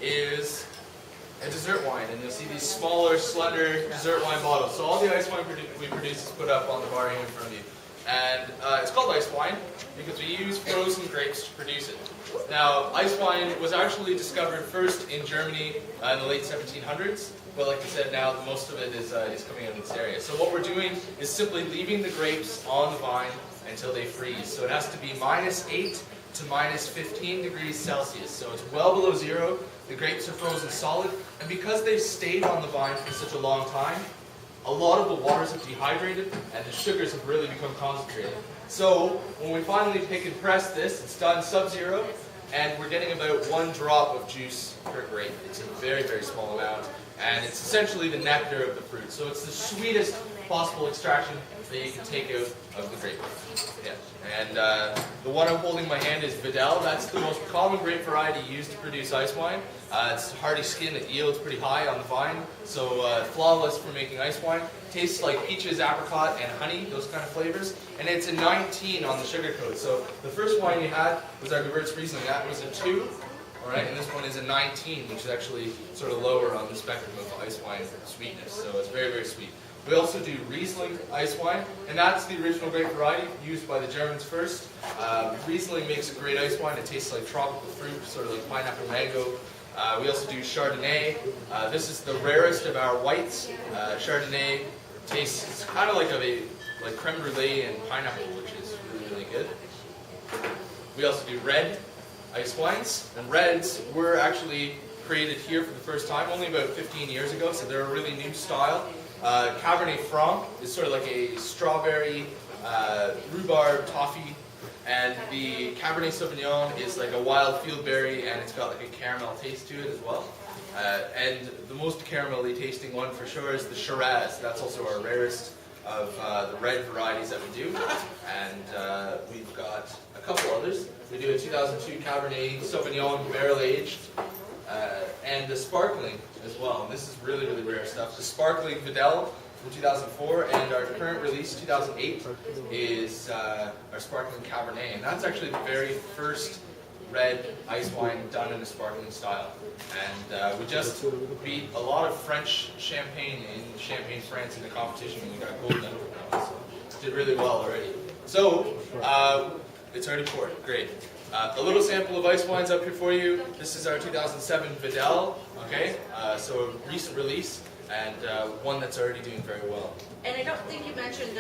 is a dessert wine, and you'll see these smaller, slender dessert wine bottles. So all the ice wine we produce is put up on the bar here in front of you. And it's called ice wine because we use frozen grapes to produce it. Now, ice wine was actually discovered first in Germany in the late 1700s, but like I said, now most of it is coming out of this area. So what we're doing is simply leaving the grapes on the vine until they freeze. So it has to be -8 to -15 degrees Celsius. So it's well below zero. The grapes are frozen solid, and because they've stayed on the vine for such a long time, a lot of the waters have dehydrated and the sugars have really become concentrated. So when we finally pick and press this, it's done sub-zero, and we're getting about 1 drop of juice per grape. It's a very, very small amount, and it's essentially the nectar of the fruit. So it's the sweetest possible extraction that you can take out of the grape. Yeah. And the one I'm holding in my hand is Vidal. That's the most common grape variety used to produce ice wine. It's hardy skin, it yields pretty high on the vine, so flawless for making ice wine. Tastes like peaches, apricot, and honey, those kind of flavors. And it's a 19 on the sugar code. So the first wine you had was our Gewürzriesling. That was a 2. All right, and this one is a 19, which is actually sort of lower on the spectrum of ice wine sweetness. So it's very, very sweet. We also do Riesling ice wine, and that's the original grape variety used by the Germans first. Riesling makes a great ice wine. It tastes like tropical fruit, sort of like pineapple mango. We also do Chardonnay. This is the rarest of our whites. Chardonnay tastes kind of like creme brulee and pineapple, which is really, really good. We also do red ice wines, and reds were actually created here for the first time only about 15 years ago, so they're a really new style. Cabernet Franc is sort of like a strawberry rhubarb toffee, and the Cabernet Sauvignon is like a wild field berry, and it's got like a caramel taste to it as well. And the most caramelly tasting one for sure is the Shiraz. That's also our rarest of the red varieties that we do. And we've got a couple others. We do a 2002 Cabernet Sauvignon barrel aged, and the sparkling as well. And this is really, really rare stuff. The sparkling Vidal from 2004, and our current release, 2008, is our sparkling Cabernet. And that's actually the very first red ice wine done in a sparkling style. And we just beat a lot of French champagne in Champagne, France in the competition, and we got gold medal for that. So did really well already. So it's already poured. Great. A little sample of ice wines up here for you. This is our 2007 Vidal. Okay, so a recent release, and one that's already doing very well. And I don't think you mentioned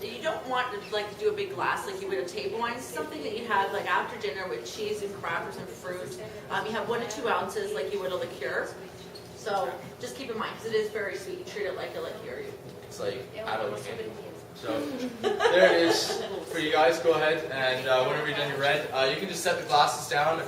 you don't want to do a big glass like you would a table wine. It's something that you have like after dinner with cheese and crackers and fruit. You have 1 to 2 ounces like you would a liqueur. So just keep in mind, because it is very sweet. You treat it like a liqueur. It's like adult candy. So there it is for you guys. Go ahead, and whenever you're done your red, you can just set the glasses down.